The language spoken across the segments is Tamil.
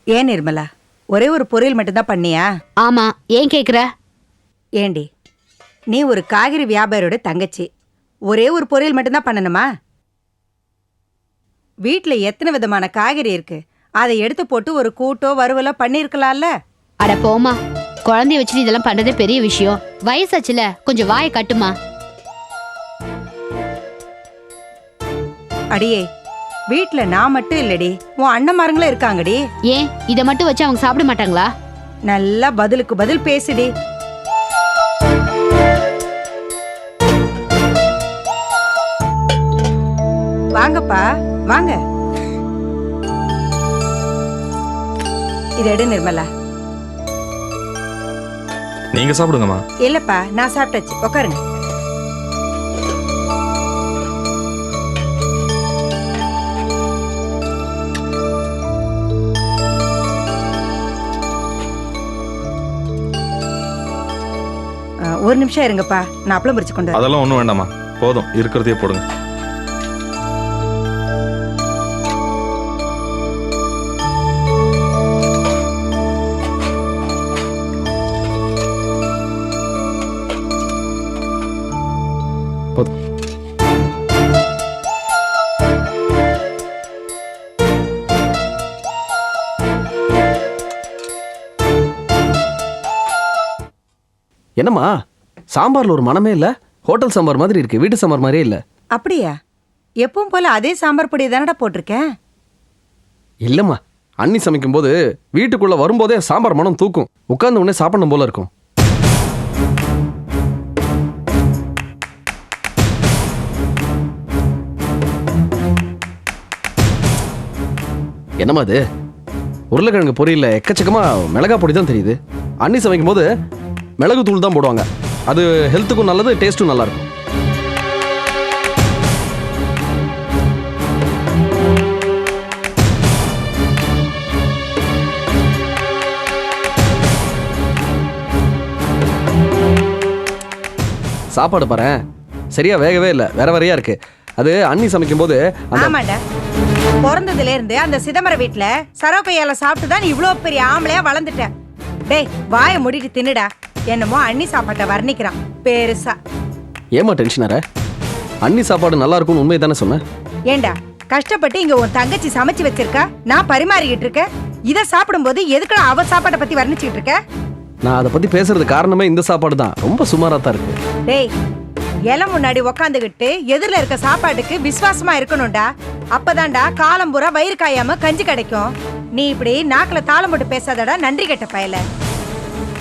ஏன் நிர்மலா, ஒரே ஒரு பொரியல் மட்டும்தான் பண்ணியா? ஆமா, ஏன் கேக்குற? ஏண்டி, நீ ஒரு காய்கறி வியாபாரியோட தங்கச்சி, ஒரே ஒரு பொரியல் மட்டும்தான் பண்ணணுமா? வீட்ல எத்தனை விதமான காய்கறி இருக்கு, அதை எடுத்து போட்டு ஒரு கூட்டோ வறுவலோ பண்ணிருக்கலாம்ல. அட போமா, குழந்தைய வச்சுட்டு இதெல்லாம் பண்றதே பெரிய விஷயம். வயசாச்சுல, கொஞ்சம் வாயை கட்டுமா. அடியே, வீட்ல நான் மட்டும் இல்லடி, உன் அண்ணன்மாருங்களும் இருக்காங்கடி. ஏன் இதை மட்டும் வச்சு அவங்க சாப்பிட மாட்டாங்களா? நல்லா பதிலுக்கு பதில் பேசுடி. வாங்கப்பா வாங்க. இதை எடு நிர்மலா. நீங்க சாப்பிடுங்கம்மா. இல்லப்பா, நான் சாப்பிட்டாச்சு, உட்காருங்க. ஒரு நிமிஷம் இருங்கப்பா, நான் அப்பளம் பிரிச்சு கொண்டு வரேன். அதெல்லாம் ஒண்ணும் வேண்டாமா, போதும் இருக்கிறதையே போடுங்க. போதும். என்னம்மா சாம்பார்ல ஒரு மனமே இல்ல? ஹோட்டல் சாம்பார் மாதிரி இருக்கு, வீட்டு சாம்பார் மாதிரியே இல்ல. அப்படியா? எப்பவும் போல அதே சாம்பார் பொடி தானடா போட்டிருக்கேன். இல்லம்மா, அண்ணி சமைக்கும் போது வீட்டுக்குள்ள வரும்போதே சாம்பார் மனம் தூக்கும், உட்கார்ந்த உடனே சாப்பிடணும் போல இருக்கும். என்னம்மா அது? உருளைக்கிழங்கு பொரியல்ல எக்கச்சக்கமா மிளகா பொடி தான் தெரியுது. அண்ணி சமைக்கும் போது மிளகு தூள் தான் போடுவாங்க, அது ஹெல்த்துக்கும் நல்லது, டேஸ்ட்டும் நல்லா இருக்கும். சாப்பாடு பாரு, சரியா வேகவே இல்லை, வேற வேறையா இருக்கு. அது அண்ணி சமைக்கும் போது ஆமாண்டா, பிறந்ததுல இருந்து அந்த சிதம்பர வீட்டுல சரோக்கையால சாப்பிட்டு தான் இவ்வளவு பெரிய ஆம்பளையா வளர்ந்துட்ட. டேய், வாயை மூடிட்டு தின்னுடா. என்னமோ அண்ணி சாப்பாட்டை வர்ணிக்கிறான் பெருசா. ஏமா டென்ஷனார? அண்ணி சாப்பாடு நல்லா இருக்கும்னு உண்மை தானே சொன்னேன். ஏண்டா, கஷ்டப்பட்டு இங்க உன் தங்கச்சி சமைச்சு வச்சிருக்கா, நான் பரிமாறிக்கிட்டு இருக்கேன். இதை சாப்பிடும்போது எதுக்குடா அவ சாப்பாட்டை பத்தி வர்ணிச்சுக்கிட்டு இருக்க? நான் அதை பத்தி பேசுறது காரணமே இந்த சாப்பாடு தான், ரொம்ப சுமாரா தான் இருக்கு. டேய், இலை முன்னாடி உக்காந்துகிட்டு எதிரில இருக்க சாப்பாட்டுக்கு விசுவாசமா இருக்கணும்டா. அப்பதான்டா காலம் பூரா வயிறு காயாம கஞ்சி கிடைக்கும். நீ இப்படி நாக்குல தாளம் போட்டு பேசாதடா, நன்றி கெட்ட பயல.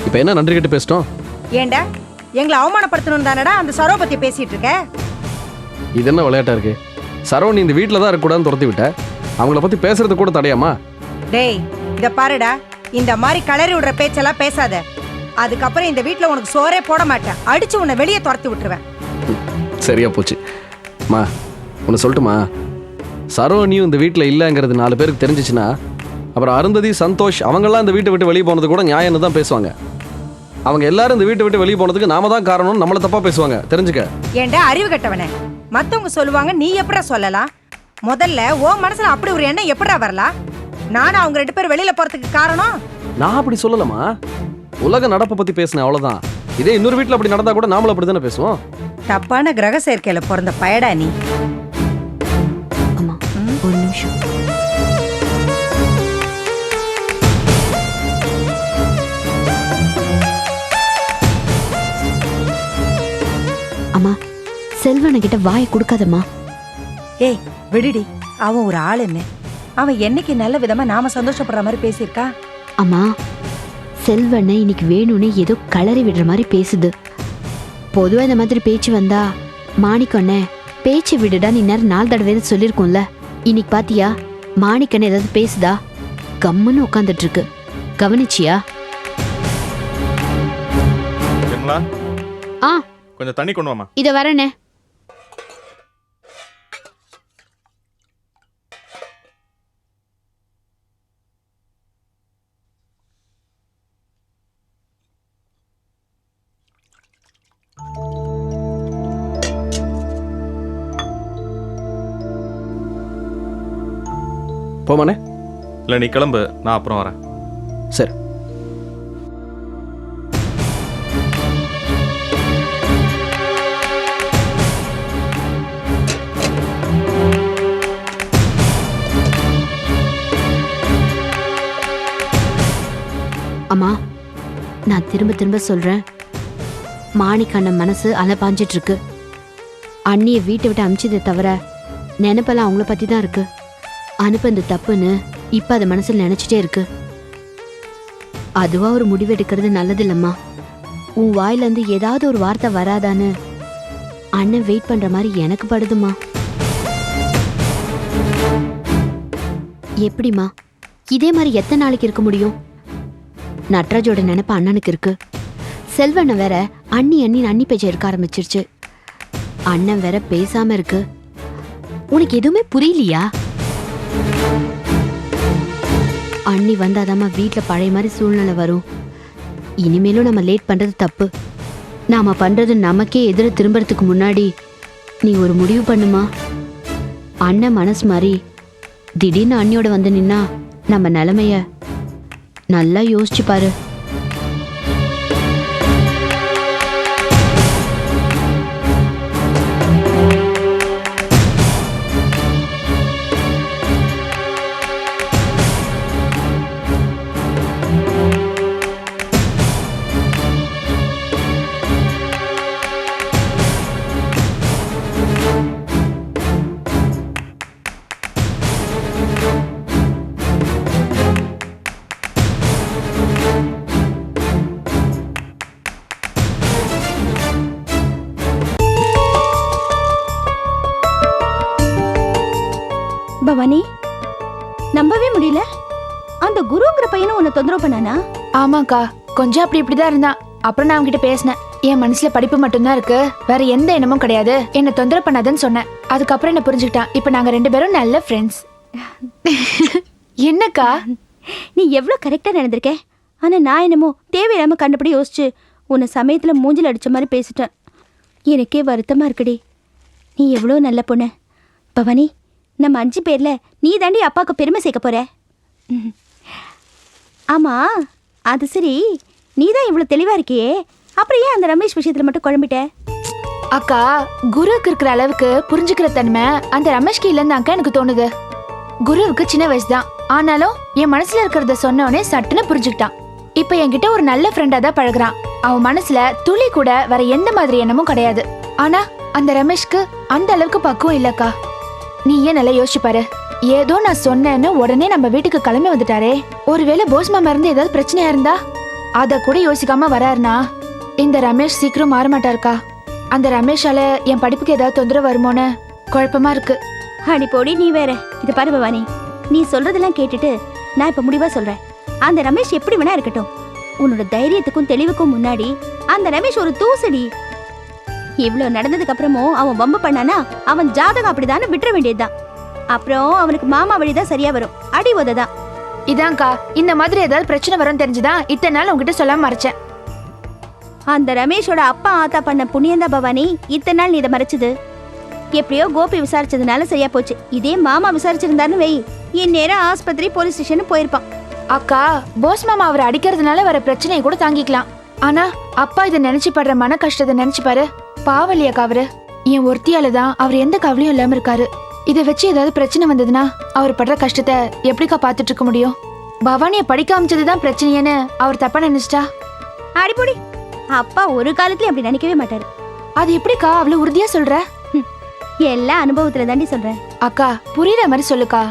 இப்ப என்ன நன்றி கெட்டு பேசிட்டோம்? ஏண்டா, எங்களை அவமானப்படுத்தணும் தானடா அந்த சரோ பத்தி பேசிட்டு இருக்க? இது என்ன விளையாட்டா இருக்கு? சரவணி இந்த வீட்டில் தான் இருக்கக்கூடாதுன்னு துரத்தி விட்ட, அவங்கள பத்தி பேசுறது கூட தடையாமா? டேய், இத பாருடா, இந்த மாதிரி கலரி விடுற பேச்செல்லாம் பேசாத. அதுக்கப்புறம் இந்த வீட்டுல உனக்கு சோறே போட மாட்டேன், அடிச்சு உன்னை வெளியே துரத்தி விட்டுருவேன். சரியா போச்சு. மா, ஒன்று சொல்லட்டுமா? சரவணியும் இந்த வீட்டில் இல்லைங்கிறது 4 பேருக்கு தெரிஞ்சிச்சுன்னா, அப்புறம் அருந்ததி, சந்தோஷ் அவங்கெல்லாம் இந்த வீட்டை விட்டு வெளியே போனது கூட நியாயம்னு தான் பேசுவாங்க. அவங்க எல்லாரும் இந்த வீட்டை விட்டு வெளியே போனதுக்கு நாம தான் காரணம்னு நம்மளை தப்பா பேசுவாங்க, தெரிஞ்சுக்க. ஏண்டா அறிவு கட்டவனே, மத்தவங்க சொல்லுவாங்க, நீ எப்படா சொல்லலாம்? முதல்ல ஓ மனசுல அப்படி ஒரு எண்ணம் எப்படா வரலாம்? நானும் அவங்க 2 பேர் வெளியில போறதுக்கு காரணம்? நான் அப்படி சொல்லலாமா? உலக நடப்பை பத்தி பேசினேன், அவ்வளவுதான். இதே இன்னொரு வீட்டில் அப்படி நடந்தா கூட நாமளும் அப்படி தானே பேசுவோம். தப்பான கிரக சேர்க்கையில பிறந்த பயடா நீ. அம்மா, ஒரு நிமிஷம். அம்மா, செல்வனுக்கிட்ட வாயை கொடுக்காதம்மா. ஏய் விடுடி, அவன் ஒரு ஆள். என்ன அவன் என்னைக்கு நல்ல விதமா நாம சந்தோஷப்படுற மாதிரி பேசியிருக்கா? அம்மா, செல்வனை இன்னைக்கு வேணும்னு ஏதோ கலரி விடுற மாதிரி பேசுது. பொதுவா இந்த மாதிரி பேச்சு வந்தா மாணிக்கண்ணே பேச்சு விடுடான்னு இந்நேரம் 4 தடவை சொல்லியிருக்கோம்ல. இன்னைக்கு பாத்தியா, மாணிக்கண்ணே ஏதாவது பேசுதா? கம்முன்னு உட்காந்துட்டு இருக்கு, கவனிச்சியா? ஆ, கொஞ்சம் தண்ணி கொண்டு வாமா. இத வரேனே. போமானே. இல்லை நீ கிளம்பு, நான் அப்புறம் வரேன். சரி. அம்மா, நான் திரும்ப திரும்ப சொல்றேன், மாணிக்கண்ணன் மனசு அலைப்பாஞ்சிட்டு இருக்கு. அண்ணிய வீட்டை விட்டு அமிச்சதை தவிர நினைப்பெல்லாம் அவங்கள பத்தி தான் இருக்கு. அனுப்பது தப்புன்னு இப்ப அது மனசுல நினைச்சிட்டே இருக்கு. அதுவா ஒரு முடிவு எடுக்கிறது நல்லது இல்லம்மா. உன் வாயில இருந்து ஏதாவது ஒரு வார்த்தை வராதான்னு அண்ணன் வெயிட் பண்ற மாதிரி எனக்கு படுதுமா. எப்படிமா இதே மாதிரி எத்தனை நாளைக்கு இருக்க முடியும்? நட்ராஜோட நினைப்பு அண்ணனுக்கு இருக்கு. செல்வண்ண வேற அண்ணி பேச்ச இருக்க ஆரம்பிச்சிருச்சு. அண்ணன் வேற பேசாம இருக்கு. உனக்கு எதுவுமே புரியலையா? அண்ணி வந்தாதாம்மா வீட்டுல பழைய மாதிரி சூழ்நிலை வரும். இனிமேலும் நம்ம லேட் பண்றது தப்பு. நாம பண்றது நமக்கே எதிர திரும்பறதுக்கு முன்னாடி நீ ஒரு முடிவு பண்ணுமா. அண்ணன் மனசு மாதிரி திடீர்னு அண்ணியோட வந்து நின்னா நம்ம நிலைமைய நல்லா யோசிச்சு பாரு. பவானி, நம்பவே முடியல. அந்த குருங்கிற பையனும் உன்னை தொந்தரவு பண்ணானா? ஆமாக்கா, கொஞ்சம் அப்படி இப்படிதான் இருந்தான். அப்புறம் நான் அவன்கிட்ட பேசினேன். என் மனசுல படிப்பு மட்டும்தான் இருக்கு, வேற எந்த எண்ணமும் கிடையாது, என்ன தொந்தரவு பண்ணாதன்னு சொன்னேன். அதுக்கப்புறம் என்ன புரிஞ்சுக்கிட்டான். இப்ப நாங்க 2 பேரும் நல்ல ஃப்ரெண்ட்ஸ். என்னக்கா நீ எவ்வளவு கரெக்டா நடந்திருக்க. ஆனா நான் என்னமோ தேவையில்லாம கண்டபடி யோசிச்சு உன்னை சமயத்துல மூஞ்சில் அடிச்ச மாதிரி பேசிட்டேன். எனக்கே வருத்தமா இருக்குடி. நீ எவ்வளோ நல்ல பொண்ணு. பவானி, நம்ம 5 பேர்ல நீ தாண்டி அப்பாவுக்கு பெருமை சேர்க்க போற. ஆமா, அது சரி, நீ தான் இவ்வளவு தெளிவா இருக்கியே, அப்புறம் ஏன் அந்த ரமேஷ் விஷயத்துல மட்டும் குழம்பிட்ட? அக்கா, குருவுக்கு இருக்கிற அளவுக்கு புரிஞ்சுக்கிற தன்மை அந்த ரமேஷ்க்கு இல்லைன்னு அக்கா எனக்கு தோணுது. குருவுக்கு சின்ன வயசு தான், ஆனாலும் என் மனசுல இருக்கிறத சொன்னோடனே சட்டுன்னு புரிஞ்சுக்கிட்டான். இப்ப என்கிட்ட ஒரு நல்ல ஃப்ரெண்டா தான் பழகுறான். அவன் மனசுல துளி கூட வேற எந்த மாதிரி எண்ணமும் கிடையாது. ஆனா அந்த ரமேஷ்க்கு அந்த அளவுக்கு பக்குவம் இல்லக்கா. நீ ஏன் நல்லா யோசிச்சு பாரு. ஏதோ நான் சொன்னேன்னு உடனே நம்ம வீட்டுக்கு கிளம்பி வந்துட்டாரே. ஒருவேளை போஸ் மாமா இருந்து ஏதாவது பிரச்சனையா இருந்தா அத கூட யோசிக்காம வராருனா இந்த ரமேஷ் சீக்கிரம் மாற மாட்டாருக்கா. அந்த ரமேஷால என் படிப்புக்கு ஏதாவது தொந்தரவு வருமோன்னு குழப்பமா இருக்கு. அடி போடி, நீ வேற. இது பாரு பவானி, நீ சொல்றதெல்லாம் கேட்டுட்டு நான் இப்ப முடிவா சொல்றேன். அந்த ரமேஷ் எப்படி வேணா இருக்கட்டும். உன்னோட தைரியத்துக்கும் தெளிவுக்கும் முன்னாடி அந்த ரமேஷ் ஒரு தூசடி. இவ்வளவு நடந்ததுக்கு அப்புறமும் அவன் வம்பு பண்ணானா அவன் ஜாதகம் அப்படிதானே விட்டுற வேண்டியதுதான். அப்புறம் அவனுக்கு மாமா வழிதான் சரியா வரும், அடி உததான். இதான்க்கா, இந்த மாதிரி ஏதாவது பிரச்சனை வரும்னு தெரிஞ்சுதான் இத்தனை நாள் உங்ககிட்ட சொல்லாம மறைச்சேன். அந்த ரமேஷோட அப்பா ஆத்தா பண்ண புண்ணியந்தா பவானி இத்தனை நாள் நீ இதை மறைச்சது. எப்படியோ கோபி விசாரிச்சதுனால சரியா போச்சு. இதே மாமா விசாரிச்சிருந்தாருன்னு வை, இந்நேரம் ஆஸ்பத்திரி போலீஸ் ஸ்டேஷன் போயிருப்பான். அக்கா, போஸ் மாமா அவரை அடிக்கிறதுனால வர பிரச்சனையை கூட தாங்கிக்கலாம். ஆனா அப்பா இதை நினைச்சு படுற மன கஷ்டத்தை நினைச்சு பாரு. பாவலியாக்கா அவரு. என் ஒருத்தியால தான் அவர் எந்த கவலையும் இல்லாம இருக்காரு. இதை வச்சு ஏதாவது பிரச்சனை வந்ததுன்னா அவர் படுற கஷ்டத்தை எப்படிக்கா பாத்துட்டு இருக்க முடியும்? பவானிய படிக்க அமைச்சதுதான் பிரச்சனையேன்னு அவர் தப்பா நினைச்சிட்டா? அடிப்பொடி, அப்பா ஒரு காலத்துலயும் அப்படி நினைக்கவே மாட்டாரு. அது எப்படிக்கா அவ்வளவு உறுதியா சொல்ற? எல்லா அனுபவத்துல தாண்டி சொல்றேன். அக்கா, புரியுற மாதிரி சொல்லுக்கா.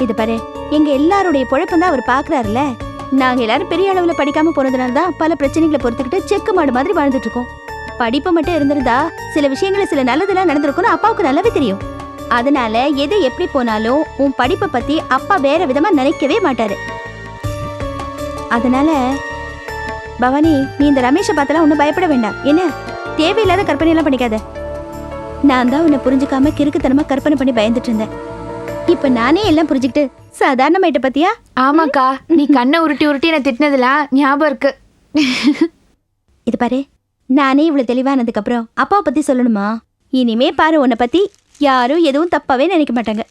இது பாரு, எங்க எல்லாருடைய பொழப்பம் தான் அவர் பாக்குறாருல. நாங்க எல்லாரும் பெரிய அளவுல படிக்காம போனதுனால தான் பல பிரச்சனைகளை பொறுத்துக்கிட்டு செக்கு மாடு மாதிரி வாழ்ந்துட்டு இருக்கோம். படிப்பு மட்டும் இருந்திருந்தா சில விஷயங்கள சில நல்லதெல்லாம் நடந்திருக்கும்னு அப்பாவுக்கு நல்லாவே தெரியும். அதனால எது எப்படி போனாலும் உன் படிப்பை பத்தி அப்பா வேற விதமா நினைக்கவே மாட்டாரு. அதனால பவானி, நீ இந்த ரமேஷை பார்த்தாலாம் ஒன்னும் பயப்பட வேண்டாம். என்ன தேவையில்லாத கற்பனை எல்லாம் பண்ணிக்காத. நான் தான் உன்னை புரிஞ்சுக்காம கிறுக்குத்தனமா கற்பனை பண்ணி பயந்துட்டு இருந்தேன். இப்ப நானே எல்லாம் புரிஞ்சுக்கிட்டு சாதாரணமாயிட்ட பத்தியா? ஆமாக்கா, நீ கண்ணை உருட்டி உருட்டி என்ன திட்டினதுலாம் ஞாபகம் இருக்கு. இது பாரு, நானே இவ்வளவு தெளிவானதுக்கு அப்புறம் அப்பாவை பத்தி சொல்லணுமா? இனிமே பாரு, உன்னை பத்தி யாரும் எதுவும் தப்பாவே நினைக்க மாட்டாங்க.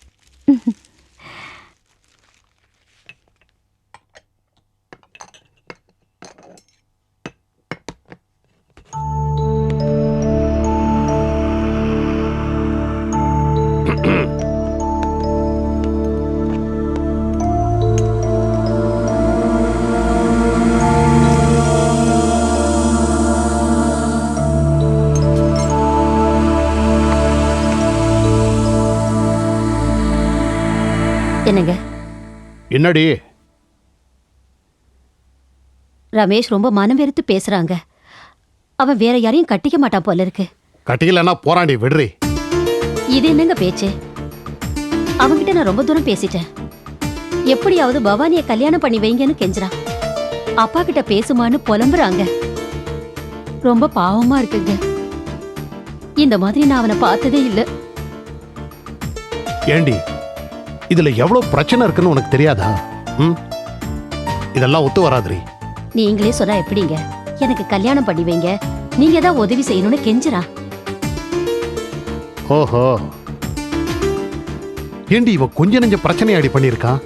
என்னங்க என்னடி? ரமேஷ் ரொம்ப மனம் வெறுத்து பேசுறாங்க. அவன் வேற யாரையும் கட்டிக்க மாட்டான் போல இருக்கு. கட்டிக்கலன்னா போராண்டி விடுறி. இது என்னங்க பேச்சு? அவன்கிட்ட நான் ரொம்ப தூரம் பேசிட்டேன். எப்படியாவது பவானிய கல்யாணம் பண்ணி வைங்கன்னு கெஞ்சுறான். அப்பா கிட்ட பேசுமான்னு புலம்புறாங்க. ரொம்ப பாவமா இருக்குங்க. இந்த மாதிரி நான் அவனை பார்த்ததே இல்ல. ஏண்டி, இதுல எவ்வளவு பிரச்சனை இருக்குன்னு உனக்கு தெரியாதா? இதெல்லாம் ஒத்து வராதுரி. நீங்களே சொன்னா எப்படிங்க? எனக்கு கல்யாணம் பண்ணி வைங்க, நீங்க தான் உதவி செய்யணும்னு கெஞ்சுறான். ஓஹோ, ஏண்டி இவ கொஞ்ச நெஞ்ச பிரச்சனையாடி பண்ணிருக்கான்.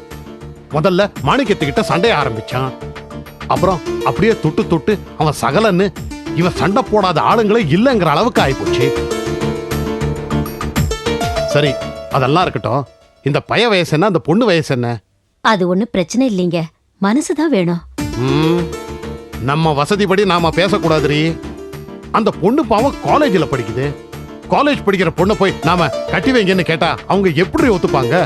முதல்ல மாணிக்கத்துக்கிட்ட சண்டைய ஆரம்பிச்சான். அப்புறம் அப்படியே தொட்டு தொட்டு அவன் சகலன்னு இவன் சண்டை போடாத ஆளுங்களே இல்லைங்கிற அளவுக்கு ஆயிப்போச்சு. சரி, அதெல்லாம் இருக்கட்டும். இந்த பைய வயசு என்ன, அந்த பொண்ணு வயசு என்ன? அது ஒண்ணு பிரச்சனை இல்லைங்க, மனசுதான் வேணும். நம்ம வசதிப்படி நாம பேசக்கூடாதுரி. அந்த பொண்ணு பாவம் காலேஜில் படிக்குது. காலேஜ் படிக்கிற பொண்ணை போய் நாம கட்டி வைங்கன்னு கேட்டா அவங்க எப்படி ஒத்துப்பாங்க?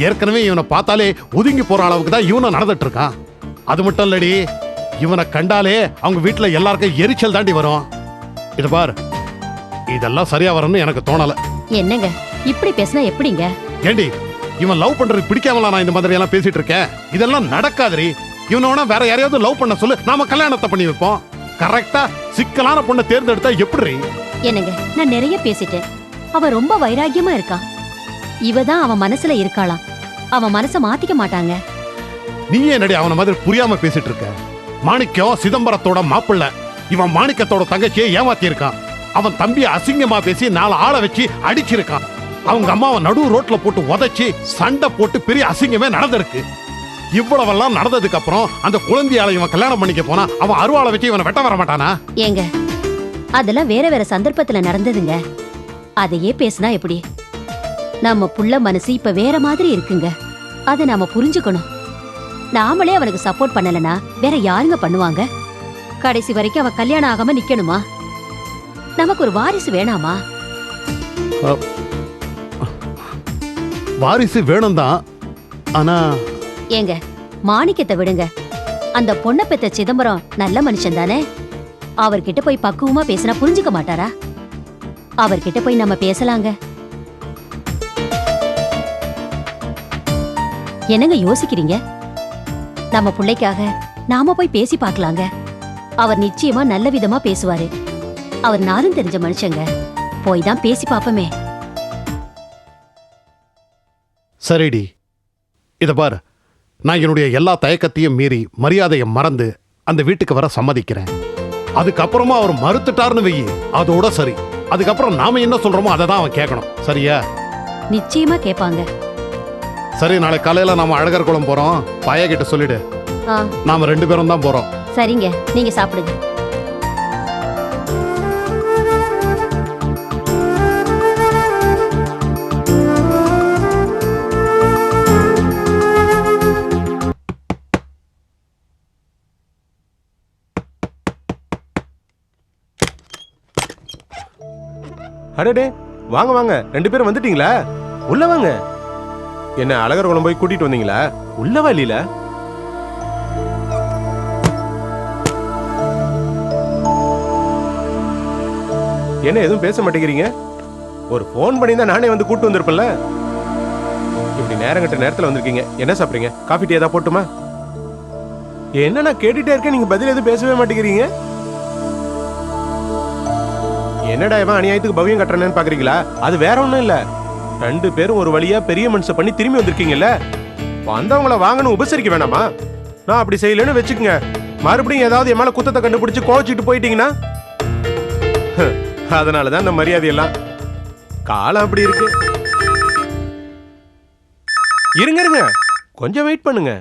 ஏற்கனவே இவனை பார்த்தாலே ஒதுங்கி போற அளவுக்கு தான் இவனை நடந்துட்டு இருக்கான். அது மட்டும் இல்லடி, இவனை கண்டாலே அவங்க வீட்டுல எல்லாருக்கும் எரிச்சல் தாண்டி வரும். இது பார், இதெல்லாம் சரியா வரும்னு எனக்கு தோணல. என்னங்க இப்படி பேசினா எப்படிங்க? ஏண்டி, இவன் லவ் பண்றது பிடிக்காமலா நான் இந்த மாதிரி எல்லாம் பேசிட்டு இருக்கேன்? இதெல்லாம் நடக்காதுரி. இவனோட வேற யாரையாவது லவ் பண்ண சொல்லு, நாம கல்யாணத்தை பண்ணி வைப்போம். கரெக்டா சிக்கலான பொண்ணை தேர்ந்தெடுத்தா எப்படி? என்னங்க, நான் நிறைய பேசிட்டேன். அவன் ரொம்ப வைராக்கியமா இருக்கான். இவதான் அவன் மனசுல இருக்காளாம். அவன் மனசை மாத்திக்க மாட்டாங்க. நீ என்னடி அவன மாதிரி புரியாம பேசிட்டு இருக்க? மாணிக்கம் சிதம்பரத்தோட மாப்பிள்ள. இவன் மாணிக்கத்தோட தங்கச்சியை ஏமாத்தி இருக்கான். அவன் தம்பியை அசிங்கமா பேசி 4 ஆளை வச்சு அடிச்சிருக்கான். அவங்க அம்மாவை நடு ரோட்ல போட்டு உதைச்சி சண்டை போட்டு பெரிய அசிங்கமே நடந்திருக்கு. இவ்வளவெல்லாம் நடந்ததுக்கு அப்புறம் அந்த குழந்தையால இவன் கல்யாணம் பண்ணிக்க போனா அவன் அருவாளை வச்சு இவனை வெட்ட வர மாட்டானா? ஏங்க, அதெல்லாம் வேற வேற சந்தர்ப்பத்துல நடந்ததுங்க. அதையே பேசினா எப்படி? நம்ம புள்ள மனசு இப்ப வேற மாதிரி இருக்குங்க. அதை நாம புரிஞ்சுக்கணும். நாமளே அவனுக்கு சப்போர்ட் பண்ணலனா வேற யாருங்க பண்ணுவாங்க? கடைசி வரைக்கும் அவன் கல்யாணம் ஆகாம நிக்கணுமா? நமக்கு ஒரு வாரிசு வேணாமா? வாரிசு வேணும் தான். ஆனா ஏங்க, மாணிக்கத்தை விடுங்க. அந்த பொண்ணை பெத்த சிதம்பரம் நல்ல மனுஷன் தானே. அவர்கிட்ட போய் பக்குவமா பேசினா புரிஞ்சுக்க மாட்டாரா? அவர்கிட்ட போய் நம்ம பேசலாங்க. என்னங்க யோசிக்கிறீங்க? நம்ம பிள்ளைக்காக நாம போய் பேசி பார்க்கலாங்க. அவர் நிச்சயமா நல்ல விதமா பேசுவாரு. அவர் நானும் தெரிஞ்ச மனுஷங்க. போய் தான் பேசி பாப்போமே. சரிடி, இத பாரு, நான் என்னுடைய எல்லா தயக்கத்தையும் மீறி மரியாதையை மறந்து அந்த வீட்டுக்கு வர சம்மதிக்கிறேன். அதுக்கப்புறமா அவர் மறுத்துட்டாருன்னு வெயி, அதோட சரி. அதுக்கப்புறம் நாம என்ன சொல்றோமோ அதை தான் அவன் கேட்கணும். சரியா? நிச்சயமா கேட்பாங்க. சரி, நாளை காலையில நாம அழகர் குளம் போறோம். பாயா கிட்ட சொல்லிடு. நாம 2 பேரும் தான் போறோம். சரிங்க, நீங்க சாப்பிடுங்க. அடடே, வாங்க வாங்க, 2 பேரும் வந்துட்டீங்களா? உள்ள வாங்க. என்ன அழகர் குளம் போய் கூட்டிட்டு வந்தீங்களா? உள்ளவா இல்ல? என்ன எதுவும் பேச மாட்டேங்கிறீங்க? ஒரு போன் பண்ணி தான் நானே வந்து கூட்டு வந்திருப்பேன்ல. இப்படி நேரங்கட்ட நேரத்துல வந்திருக்கீங்க. என்ன சாப்பிடுறீங்க? காஃபி டீ ஏதாவது போட்டுமா? என்ன நான் கேட்டுட்டே இருக்கேன், நீங்க பதில் எதுவும் பேசவே மாட்டேங்கிறீங்க. என்னடா இவன் அநியாயத்துக்கு பவியம் கட்டுறேன்னு பாக்குறீங்களா? அது வேற ஒண்ணும் இல்ல. 2 பேரும் ஒரு வழியா பெரிய மனுஷன் பண்ணி திரும்பி வந்திருக்கீங்கல்ல, வந்தவங்கள வாங்கணும் உபசரிக்க வேணாமா? நான் அப்படி செய்யலன்னு வச்சுக்கோங்க, மறுபடியும் ஏதாவது என் மேல குத்தத்தை கண்டுபிடிச்சு கோச்சிட்டு போயிட்டீங்கன்னா, அதனாலதான் இந்த மரியாதை எல்லாம். காலம் அப்படி இருக்கு. இருங்க இருங்க, கொஞ்சம் வெயிட் பண்ணுங்க.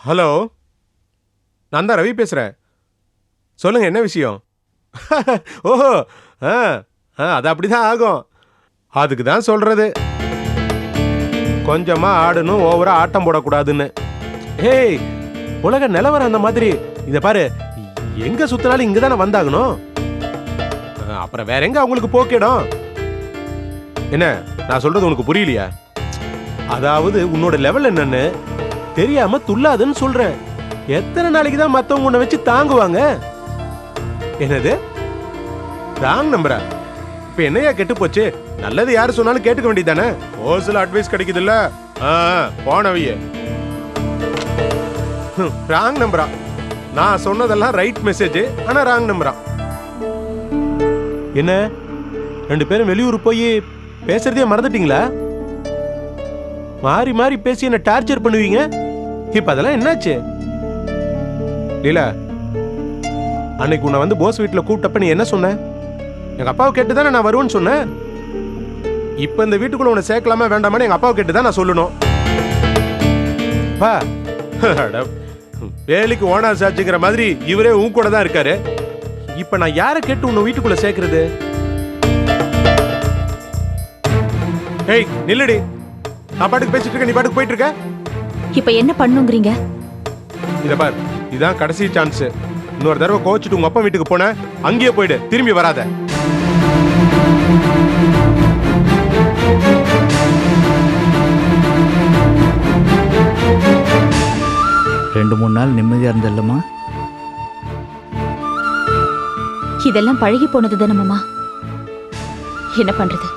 ஹலோ, நான் தான் ரவி பேசுறேன். சொல்லுங்க, என்ன விஷயம்? ஓஹோ, அது அப்படிதான் ஆகும். அதுக்கு தான் சொல்றது, கொஞ்சமா ஆடணும், ஓவரா ஆட்டம் போடக்கூடாதுன்னு. ஏய், உலக நிலவரம் அந்த மாதிரி. இத பாரு, எங்க சுத்தினாலும் இங்க தானே வந்தாகணும். அப்புறம் வேற எங்க அவங்களுக்கு போக்கிடும்? என்ன நான் சொல்றது உனக்கு புரியலையா? அதாவது உன்னோட லெவல் என்னன்னு தெரியாம துள்ளாதுன்னு சொல்றேன். எத்தனை நாளைக்கு தான் மத்தவங்க உன்னை வச்சு தாங்குவாங்க? என்னது ராங் நம்பரா? இப்ப என்னையா கெட்டு போச்சு? நல்லது யாரு சொன்னாலும் கேட்டுக்க வேண்டியதானே? ஓசில அட்வைஸ் கிடைக்குது இல்ல? போனவையே ராங் நம்பரா? நான் சொன்னதெல்லாம் ரைட் மெசேஜ், ஆனா ராங் நம்பரா. என்ன 2 பேரும் வெளியூர் போய் பேசுறதே மறந்துட்டீங்களா? மாறி மாறி பேசி என்ன டார்ச்சர் பண்ணுவீங்க. இப்ப அதெல்லாம் என்னாச்சு? லீலா, அன்னைக்கு உன்னை வந்து போஸ் வீட்டுல கூப்பிட்டப்ப நீ என்ன சொன்ன? எங்க அப்பாவை கேட்டுதானே நான் வருவேன்னு சொன்னேன். இப்ப இந்த வீட்டுக்குள்ள உன்னை சேர்க்கலாமா வேண்டாமான்னு எங்க அப்பாவை கேட்டுதான் நான் சொல்லணும். வேலைக்கு ஓனர் சாச்சுங்கிற மாதிரி இவரே உன் கூட தான் இருக்காரு. இப்ப நான் யாரை கேட்டு உன்னை வீட்டுக்குள்ள சேர்க்கறது? ஏய் நில்லுடி, நான் பாட்டுக்கு பேசிட்டு இருக்க, நீ பாட்டுக்கு போயிட்டு இருக்க. இப்ப என்ன பண்ணுங்கிறீங்க? இத பார், இதான் கடைசி சான்ஸ். இன்னொரு தடவை கோச்சிட்டு உங்க அப்பா வீட்டுக்கு போன அங்கேயே போயிடு, திரும்பி வராத. ரெண்டு 3 நாள் நிம்மதியா இருந்தல்லம்மா. இதெல்லாம் பழகி போனது தானே மாமா. என்ன பண்றது?